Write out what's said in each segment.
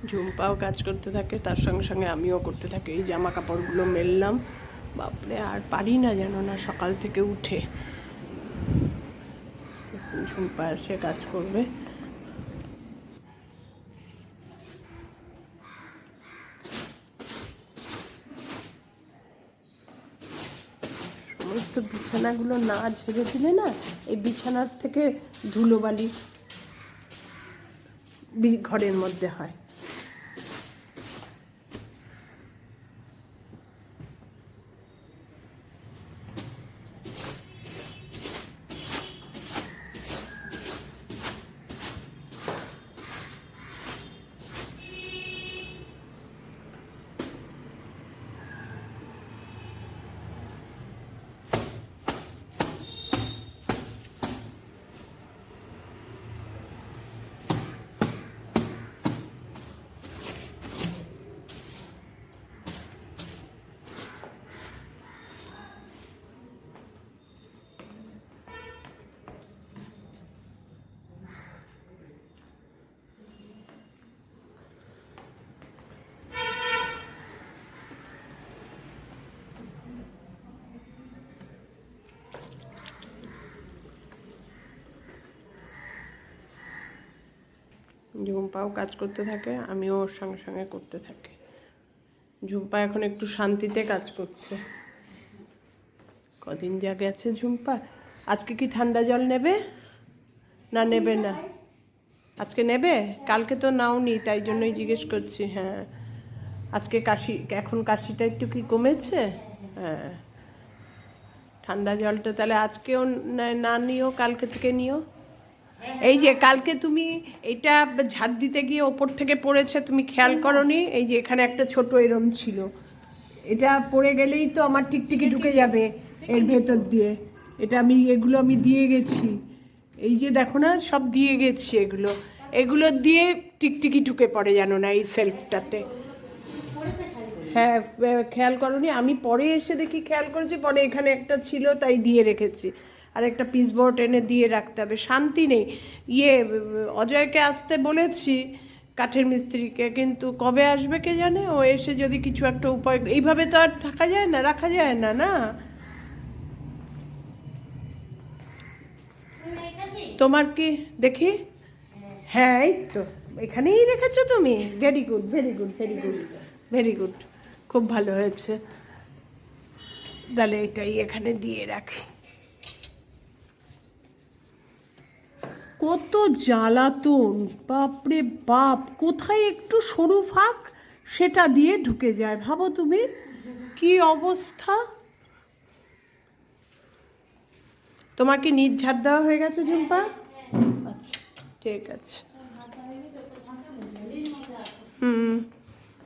ঝুম্পাও কাজ করতে থাকে, তার সঙ্গে সঙ্গে আমিও করতে থাকি। এই জামা কাপড়গুলো মেললাম, বাপরে আর পারি না যেন না সকাল থেকে উঠে। ঝুম্পা এসে কাজ করবে। সমস্ত বিছানাগুলো না ঝেড়ে দিলে না এই বিছানার থেকে ধুলোবালি ঘরের মধ্যে হয়। ঝুম্পাও কাজ করতে থাকে, আমিও ওর সঙ্গে সঙ্গে করতে থাকি। ঝুম্পা এখন একটু শান্তিতে কাজ করছে। কদিন যা গেছে ঝুম্পা। আজকে কি ঠান্ডা জল নেবে না নেবে না? আজকে নেবে? কালকে তো নাওনি, তাই জন্যই জিজ্ঞেস করছি। হ্যাঁ, আজকে কাশি, এখন কাশিটা একটু কি কমেছে? হ্যাঁ, ঠান্ডা জলটা তাহলে আজকেও না নিও, কালকে থেকে নিও। এই যে কালকে তুমি এটা ঝাড় দিতে গিয়ে ওপর থেকে পড়েছে, তুমি খেয়াল করোনি? এই যে এখানে একটা ছোট এরম ছিল, এটা পড়ে গেলেই তো আমার টিকটিকি ঢুকে যাবে এর ভেতর দিয়ে। এটা এগুলো আমি দিয়ে গেছি, এই যে দেখো না সব দিয়ে গেছি, এগুলো দিয়ে টিকটিকি ঢুকে পড়ে জানো না এই সেলফটাতে। হ্যাঁ, খেয়াল করোনি? আমি পরে এসে দেখি, খেয়াল করেছি, পরে এখানে একটা ছিল তাই দিয়ে রেখেছি। আর একটা পিসবোর্ড এনে দিয়ে রাখতে হবে, শান্তি নেই। অজয়কে আসতে বলেছি, কাঠের মিস্ত্রিকে, কিন্তু কবে আসবে কে জানে। ও এসে যদি কিছু একটা উপায়, এইভাবে তো আর থাকা যায় না, রাখা যায় না। না, তোমার কি দেখি? হ্যাঁ, এই তো এখানেই রেখেছো তুমি। Very good, very good, very good, very good, খুব ভালো হয়েছে। তাহলে এটাই এখানে দিয়ে রাখি। কত জ্বালাতন, বাপরে বাপ! কোথায় একটু সরু ফাঁক সেটা দিয়ে ঢুকে যায়, ভাবো তুমি কি অবস্থা। তোমার কি নিজ ঝাড় দেওয়া হয়ে গেছে ঝুম্পা? আচ্ছা, ঠিক আছে। হুম,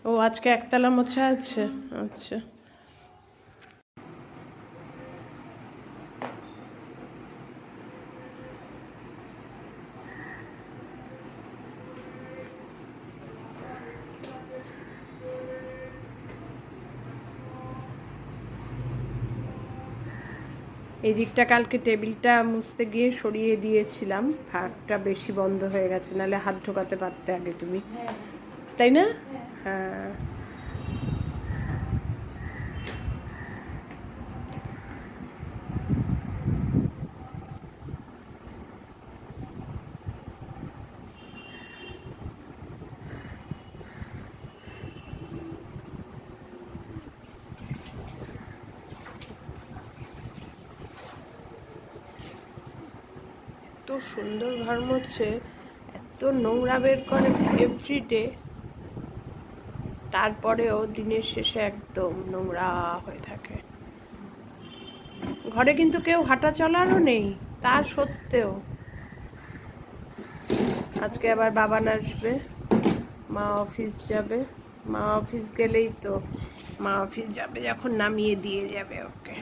ও আজকে একতলা মোছা আছে। আচ্ছা, এই দিকটা কালকে টেবিলটা মুছতে গিয়ে সরিয়ে দিয়েছিলাম, ফাঁকটা বেশি বন্ধ হয়ে গেছে, নাহলে হাত ঢোকাতে পারতে আগে তুমি, তাই না? হ্যাঁ, এত সুন্দর ঘর মোছে, এত নোংরা বের করে এভরিডে, তারপরেও দিনের শেষে একদম নোংরা হয়ে থাকে ঘরে। কিন্তু কেউ হাঁটা চলারও নেই, তা সত্ত্বেও। আজকে আবার বাবান আসবে, মা অফিস যাবে। মা অফিস গেলেই তো, মা অফিস যাবে যখন নামিয়ে দিয়ে যাবে ওকে।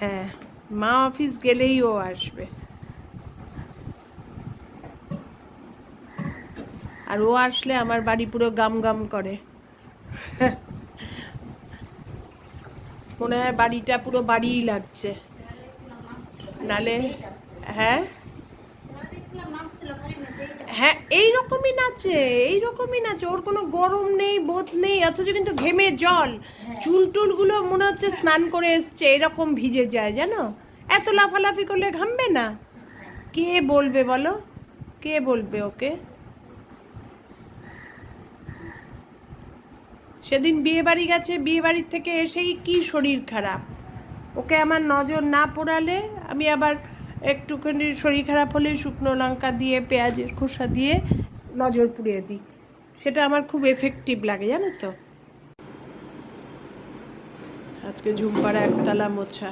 হ্যাঁ, মা অফিস গেলেই ও আসবে। আর ও আসলে আমার বাড়ি পুরো গাম গাম করে, মনে হয় বাড়িটা পুরো বাড়িই লাগছে। নালে হ্যাঁ, হ্যাঁ এইরকমই নাচে, ওর কোনো গরম নেই বোধ নেই, অথচ কিন্তু ঘেমে জল, চুল টুলগুলো মনে হচ্ছে স্নান করে এসছে এরকম ভিজে যায় জানো। এত লাফালাফি করলে ঘামবে না? কে বলবে বলো, কে বলবে ওকে? সেদিন বিয়ে বাড়ি গেছে, বিয়ে বাড়ির থেকে এসেই কি শরীর খারাপ, ওকে আমার নজর না পড়ালে আমি আবার একটুখানি শরীর খারাপ হলে শুকনো লঙ্কা দিয়ে পেঁয়াজের খোসা দিয়ে নজর পুড়িয়ে দিই, সেটা আমার খুব এফেক্টিভ লাগে জানো তো। আজকে ঝুম্পার একতলা মোছা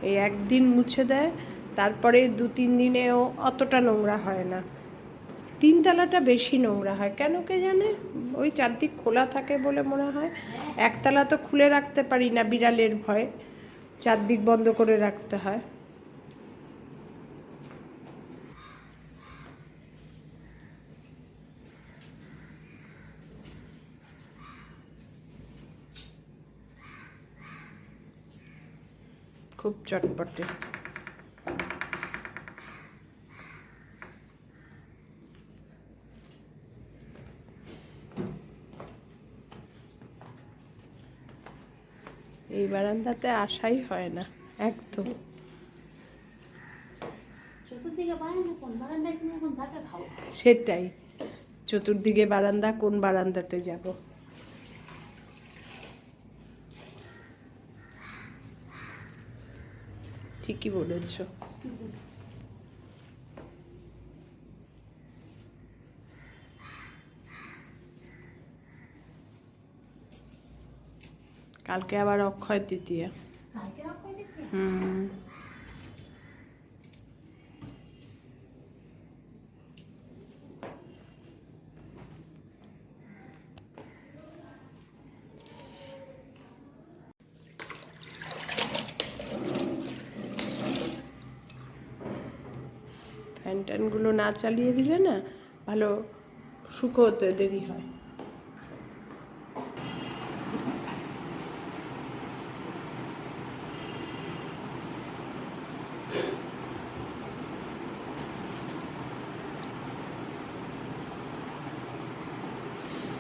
এই একদিন মুছে দেয়, তারপরে 2-3 দিনেও অতটা নোংরা হয় না। 3তলাটা বেশি নোংরা হয় কেন কে জানে, ওই চারদিক খোলা থাকে বলে মনে হয়। একতলা তো খুলে রাখতে পারি না বিড়ালের ভয়, চারদিক বন্ধ করে রাখতে হয়। খুব চটপটে। এই বারান্দাতে আসাই হয় না একদম। সেটাই, চতুর্দিকে বারান্দা, কোন বারান্দাতে যাব? ঠিকই বলেছ। কালকে আবার অক্ষয় তৃতীয়া। হুম, ফ্যান ট্যানগুলো না চালিয়ে দিলে না ভালো শুকোতে দেরি হয়।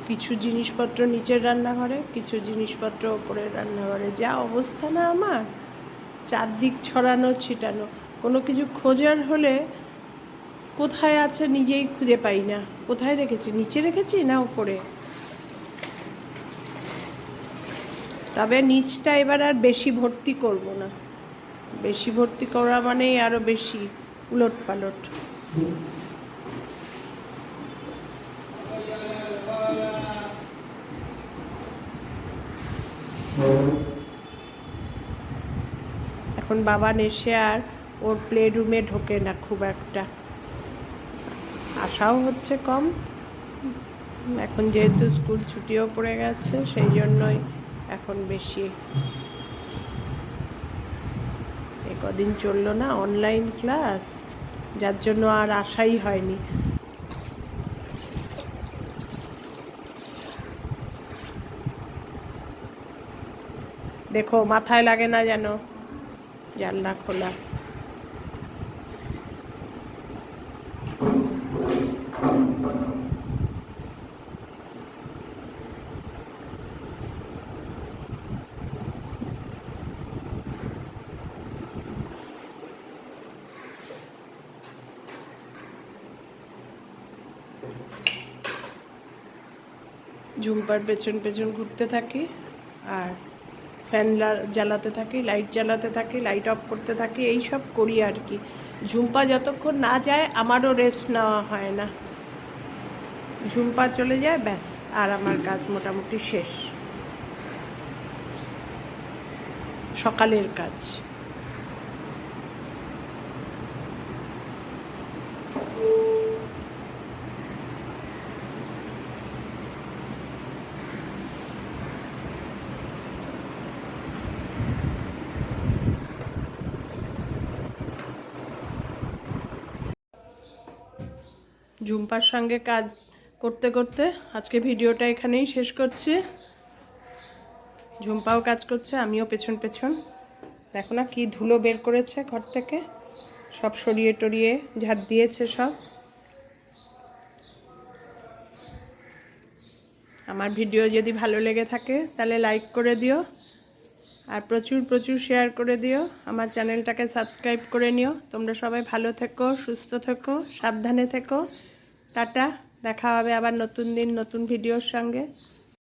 কিছু জিনিসপত্র নিচের রান্নাঘরে, কিছু জিনিসপত্র ওপরের রান্নাঘরে। যা অবস্থা না আমার, চারদিক ছড়ানো ছিটানো, কোনো কিছু খোঁজার হলে কোথায় আছে নিজেই খুঁজে পাই না। কোথায় রেখেছি, নিচে রেখেছি না উপরে? তবে নিচটা এবার আর বেশি ভর্তি করব না, বেশি ভর্তি করা মানেই আরও বেশি উলট পালট। এখন বাবান এসে আর ওর প্লে রুমে ঢোকে না খুব একটা, আশাও হচ্ছে কম। এখন যেহেতু স্কুল ছুটিও পড়ে গেছে সেই জন্যই এখন বেশি। কদিন চললো না অনলাইন ক্লাস, যার জন্য আর আশাই হয়নি। দেখো মাথায় লাগে না যেন, জানলা খোলা। ঝুম্পার পেছন পেছন ঘুরতে থাকি আর ফ্যান জ্বালাতে থাকি, লাইট জ্বালাতে থাকি, লাইট অফ করতে থাকি, এই সব করি আর কি। ঝুম্পা যতক্ষণ না যায় আমারও রেস্ট নেওয়া হয় না। ঝুম্পা চলে যায় ব্যাস, আর আমার কাজ মোটামুটি শেষ, সকালের কাজ। ঝুম্পার সঙ্গে কাজ করতে করতে আজকে ভিডিওটা এখানেই শেষ করছি। ঝুম্পাও কাজ করছে, আমিও পেছন পেছন। দেখো না কি ধুলো বের করেছে ঘর থেকে, সব সরিয়ে টরিয়ে ঝাড় দিয়েছে সব। আমার ভিডিও যদি ভালো লেগে থাকে তাহলে লাইক করে দিও, আর প্রচুর প্রচুর শেয়ার করে দিও। আমার চ্যানেলটাকে সাবস্ক্রাইব করে নিও। তোমরা সবাই ভালো থেকো, সুস্থ থেকো, সাবধানে থেকো। টাটা, দেখা হবে আবার নতুন দিন নতুন ভিডিওর সঙ্গে।